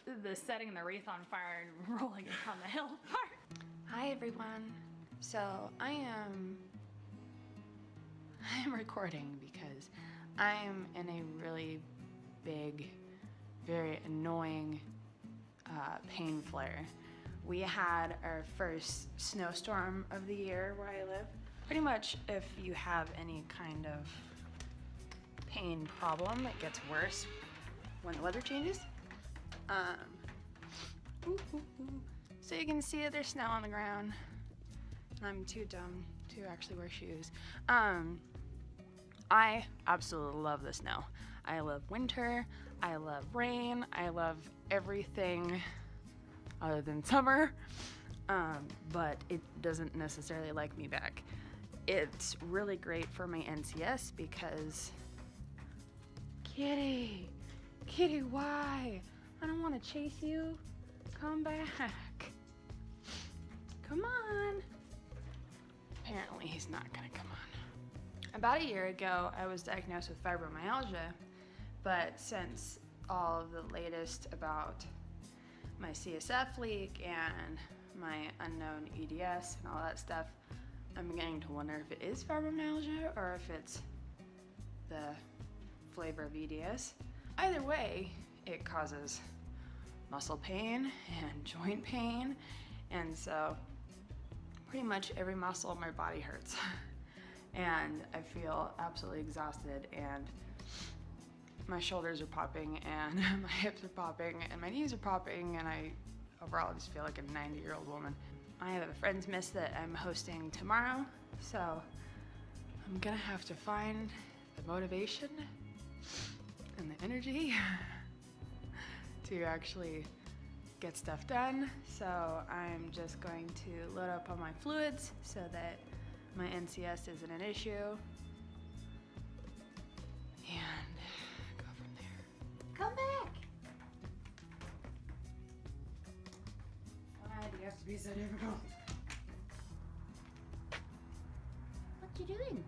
the setting the wreath on fire and rolling it down the hill part. Hi everyone. So I am recording because I am in a really big, very annoying pain flare. We had our first snowstorm of the year where I live. Pretty much if you have any kind of pain problem, it gets worse when the weather changes. So you can see there's snow on the ground. I'm too dumb to actually wear shoes. I absolutely love the snow. I love winter, I love rain, I love everything other than summer, but it doesn't necessarily like me back. It's really great for my NCS because, Kitty, why? I don't want to chase you. Come back. Come on. Apparently he's not gonna come on. About a year ago, I was diagnosed with fibromyalgia, but since all of the latest about my CSF leak and my unknown EDS and all that stuff, I'm beginning to wonder if it is fibromyalgia or if it's the flavor of EDS. Either way, it causes muscle pain and joint pain, and so pretty much every muscle in my body hurts. And I feel absolutely exhausted, and my shoulders are popping, and my hips are popping, and my knees are popping, and I overall just feel like a 90-year-old woman. I have a friend's miss that I'm hosting tomorrow, so I'm gonna have to find the motivation and the energy to actually get stuff done. So I'm just going to load up on my fluids so that my NCS isn't an issue, and go from there. Come back! Why do you have to be so difficult? What you doing?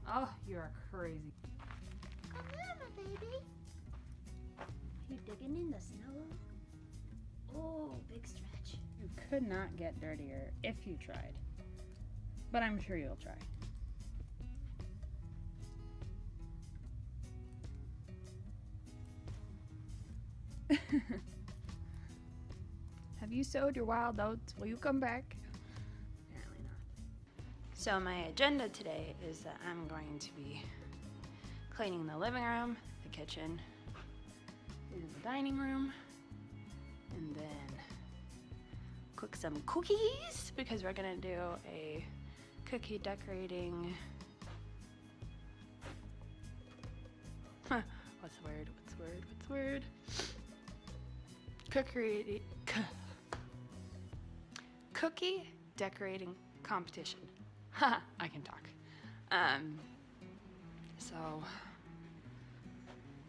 Oh, you are crazy. Come here, my baby. You digging in the snow? Oh, big stretch. You could not get dirtier if you tried, but I'm sure you'll try. Have you sowed your wild oats? Will you come back? Apparently not. So my agenda today is that I'm going to be cleaning the living room, the kitchen, and the dining room, and then cook some cookies because we're gonna do a cookie decorating. What's the word? Cookie decorating competition. I can talk. So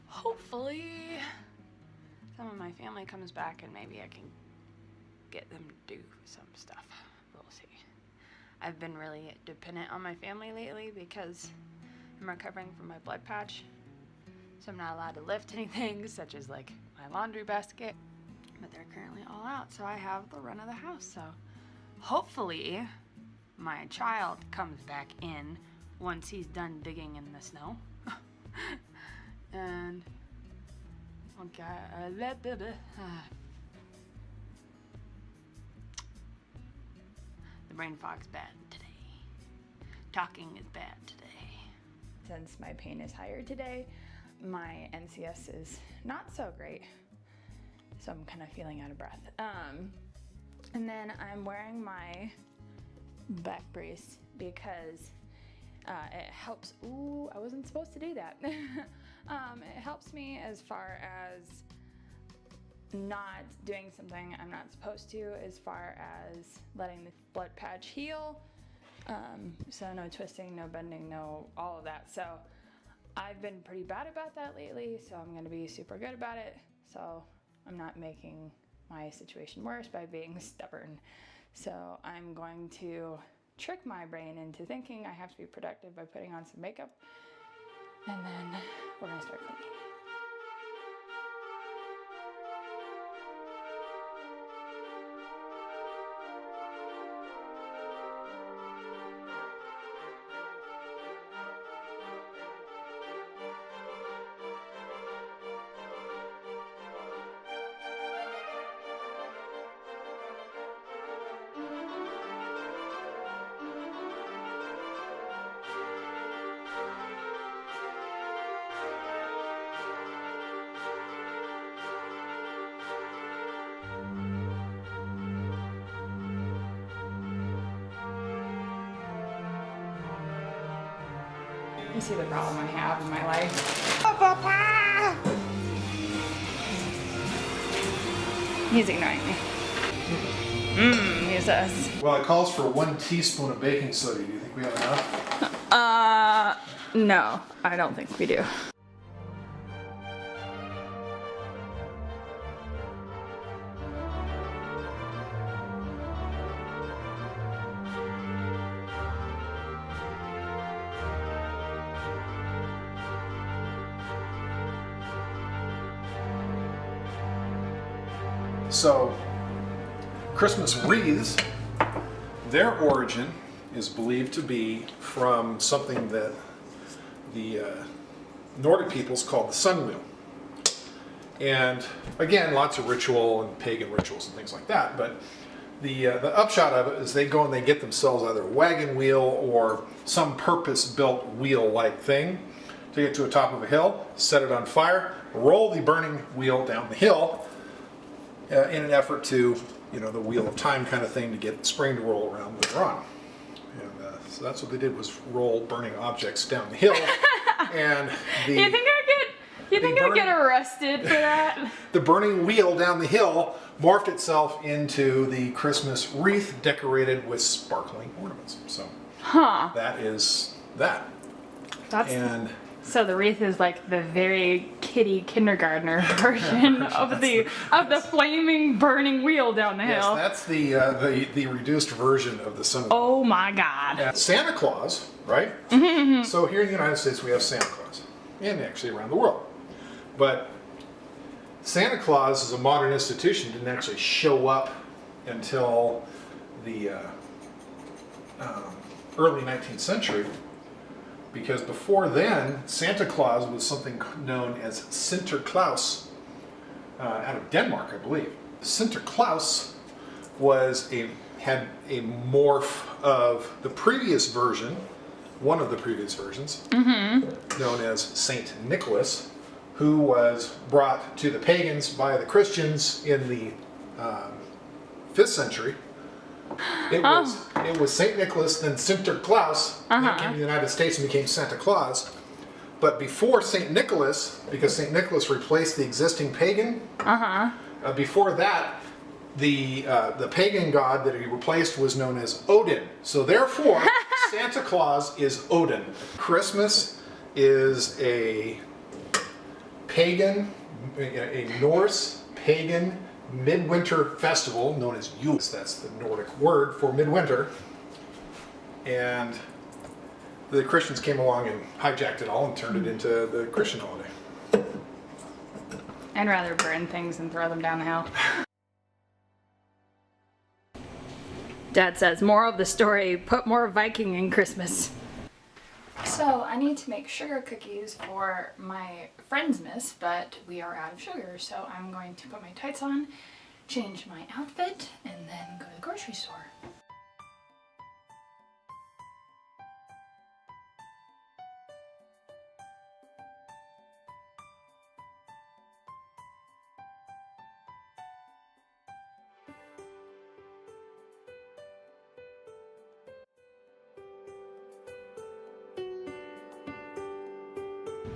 hopefully some of my family comes back and maybe I can get them to do some stuff. We'll see. I've been really dependent on my family lately because I'm recovering from my blood patch. So I'm not allowed to lift anything such as like my laundry basket, but they're currently all out, so I have the run of the house. So hopefully my child comes back in once he's done digging in the snow. And the brain fog's bad today. Talking is bad today. Since my pain is higher today, my NCS is not so great, so I'm kind of feeling out of breath. And then I'm wearing my back brace because it helps. Ooh, I wasn't supposed to do that. It helps me as far as not doing something I'm not supposed to, as far as letting the blood patch heal. So no twisting, no bending, no all of that. So I've been pretty bad about that lately, so I'm gonna be super good about it. So I'm not making my situation worse by being stubborn. So I'm going to trick my brain into thinking I have to be productive by putting on some makeup, and then we're gonna start cleaning. You see the problem I have in my life. Oh, Papa! He's ignoring me. He says. Well, it calls for 1 teaspoon of baking soda. Do you think we have enough? No, I don't think we do. So, Christmas wreaths, their origin is believed to be from something that the Nordic peoples called the sun wheel. And again, lots of ritual and pagan rituals and things like that, but the upshot of it is they go and they get themselves either a wagon wheel or some purpose-built wheel-like thing to get to the top of a hill, set it on fire, roll the burning wheel down the hill in an effort to, you know, the wheel of time kind of thing to get the spring to roll around later on. And so that's what they did, was roll burning objects down the hill. And the You think I'd get arrested for that? the burning wheel down the hill morphed itself into the Christmas wreath decorated with sparkling ornaments. So that is that. So the wreath is like the very kiddie kindergartner version of the flaming burning wheel down the hill. Yes, that's the reduced version of the sun. Oh my God. Santa Claus, right? So here in the United States we have Santa Claus, and actually around the world. But Santa Claus as a modern institution didn't actually show up until the early 19th century. Because before then, Santa Claus was something known as Sinterklaas, out of Denmark, I believe. Sinterklaas had a morph of the previous version, one of the previous versions, known as Saint Nicholas, who was brought to the pagans by the Christians in the 5th century. It was Saint Nicholas, then Sinterklaas, then came to the United States and became Santa Claus. But before Saint Nicholas, because Saint Nicholas replaced the existing pagan, before that, the pagan god that he replaced was known as Odin. So therefore, Santa Claus is Odin. Christmas is a pagan, a Norse pagan midwinter festival known as Yule. That's the Nordic word for midwinter. And the Christians came along and hijacked it all and turned it into the Christian holiday. I'd rather burn things than throw them down the hill. Dad says, moral of the story, put more Viking in Christmas. So I need to make sugar cookies for my friend's miss, but we are out of sugar. So I'm going to put my tights on, change my outfit, and then go to the grocery store.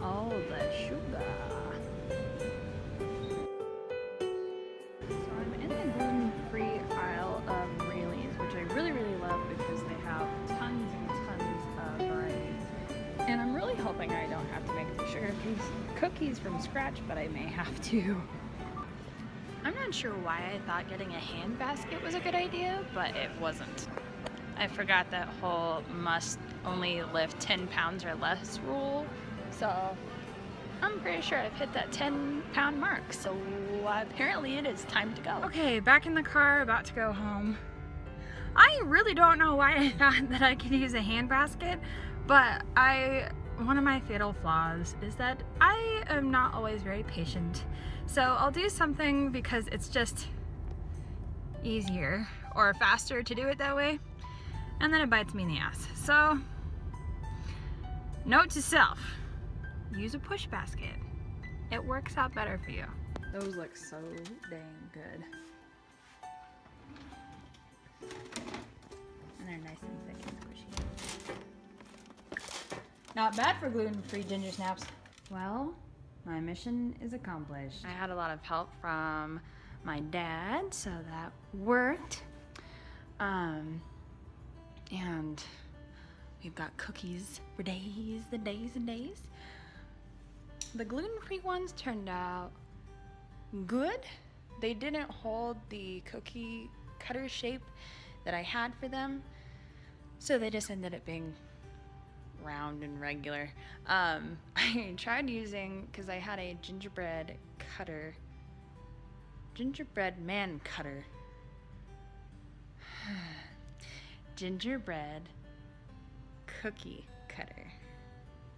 All the sugar. So I'm in the gluten-free aisle of Rayleigh's, which I really, really love because they have tons and tons of varieties. And I'm really hoping I don't have to make the sugar cookies from scratch, but I may have to. I'm not sure why I thought getting a hand basket was a good idea, but it wasn't. I forgot that whole must only lift 10 pounds or less rule. So I'm pretty sure I've hit that 10-pound mark, so apparently it is time to go. Okay, back in the car, about to go home. I really don't know why I thought that I could use a hand basket, but one of my fatal flaws is that I am not always very patient. So I'll do something because it's just easier or faster to do it that way, and then it bites me in the ass. So, note to self. Use a push basket. It works out better for you. Those look so dang good. And they're nice and thick and squishy. Not bad for gluten-free ginger snaps. Well, my mission is accomplished. I had a lot of help from my dad, so that worked. And we've got cookies for days and days and days. The gluten-free ones turned out good. They didn't hold the cookie cutter shape that I had for them, so they just ended up being round and regular. I tried using, because I had a gingerbread man cutter. Gingerbread cookie cutter.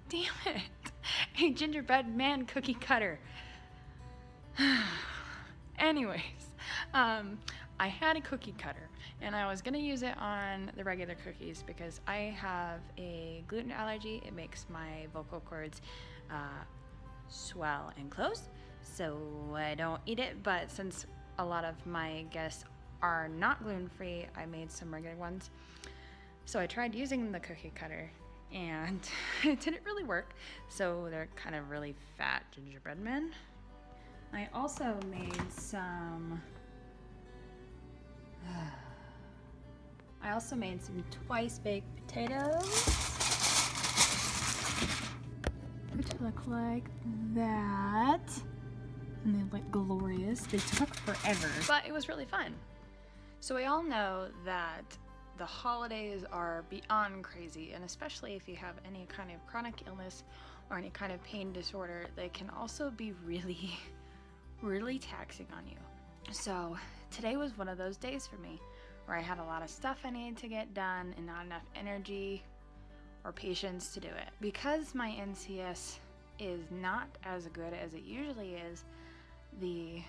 Damn it! A gingerbread man cookie cutter. Anyways, I had a cookie cutter and I was gonna use it on the regular cookies because I have a gluten allergy. It makes my vocal cords swell and close, so I don't eat it. But since a lot of my guests are not gluten-free, I made some regular ones. So I tried using the cookie cutter and it didn't really work. So they're kind of really fat gingerbread men. I also made some twice baked potatoes, which look like that. And they look glorious. They took forever, but it was really fun. So we all know that the holidays are beyond crazy, and especially if you have any kind of chronic illness or any kind of pain disorder, they can also be really taxing on you. So today was one of those days for me where I had a lot of stuff I needed to get done and not enough energy or patience to do it. Because my NCS is not as good as it usually is, the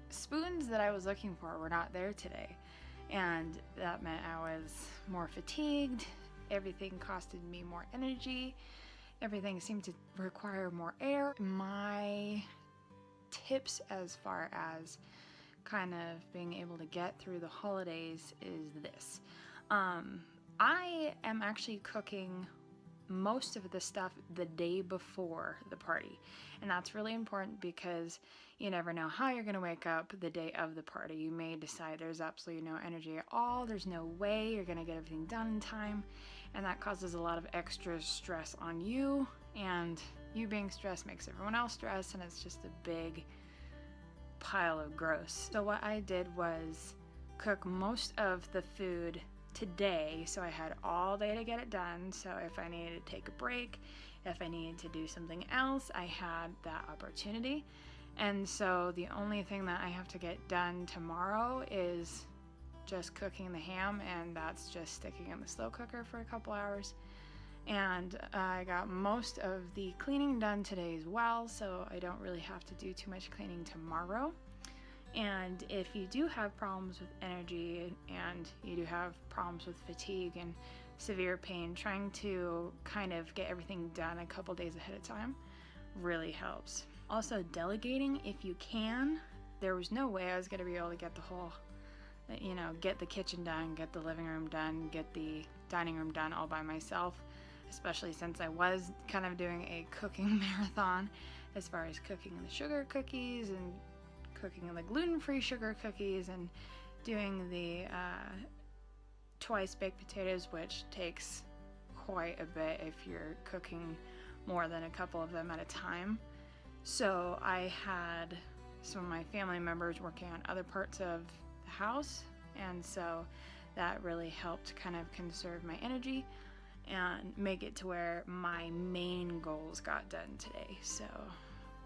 spoons that I was looking for were not there today. And that meant I was more fatigued, everything costed me more energy, everything seemed to require more air. My tips as far as kind of being able to get through the holidays is this. I am actually cooking most of the stuff the day before the party, and that's really important because you never know how you're going to wake up the day of the party. You may decide there's absolutely no energy at all, there's no way you're going to get everything done in time, and that causes a lot of extra stress on you, and you being stressed makes everyone else stressed, and it's just a big pile of gross. So what I did was cook most of the food today, so I had all day to get it done. So if I needed to take a break, if I needed to do something else, I had that opportunity. And so the only thing that I have to get done tomorrow is just cooking the ham, and that's just sticking in the slow cooker for a couple hours. And I got most of the cleaning done today as well, so I don't really have to do too much cleaning tomorrow. And if you do have problems with energy and you do have problems with fatigue and severe pain, trying to kind of get everything done a couple days ahead of time really helps. Also, delegating if you can. There was no way I was going to be able to get the whole, get the kitchen done, get the living room done, get the dining room done all by myself, especially since I was kind of doing a cooking marathon as far as cooking the sugar cookies and cooking the gluten-free sugar cookies and doing the twice baked potatoes, which takes quite a bit if you're cooking more than a couple of them at a time. So I had some of my family members working on other parts of the house, and so that really helped kind of conserve my energy and make it to where my main goals got done today. So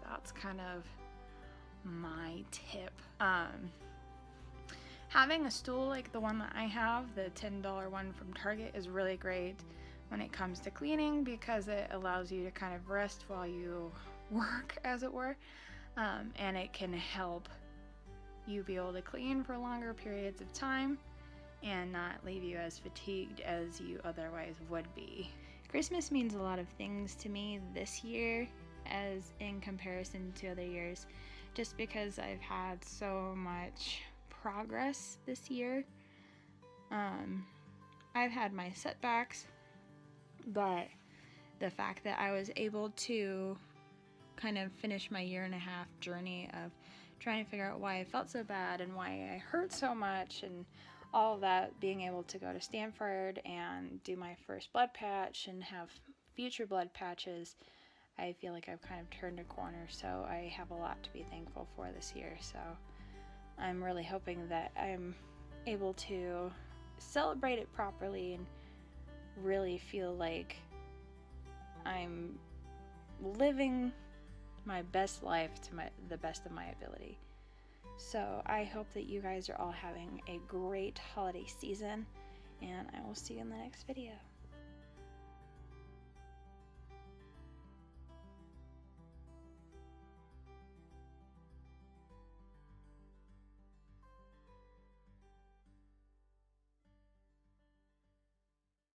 that's kind of my tip. Having a stool like the one that I have, the $10 one from Target, is really great when it comes to cleaning because it allows you to kind of rest while you work, as it were, and it can help you be able to clean for longer periods of time and not leave you as fatigued as you otherwise would be. Christmas means a lot of things to me this year as in comparison to other years, just because I've had so much progress this year. I've had my setbacks, but the fact that I was able to kind of finish my 1.5-year journey of trying to figure out why I felt so bad and why I hurt so much and all of that, being able to go to Stanford and do my first blood patch and have future blood patches. I feel like I've kind of turned a corner, so I have a lot to be thankful for this year. So I'm really hoping that I'm able to celebrate it properly and really feel like I'm living my best life to the best of my ability. So I hope that you guys are all having a great holiday season, and I will see you in the next video.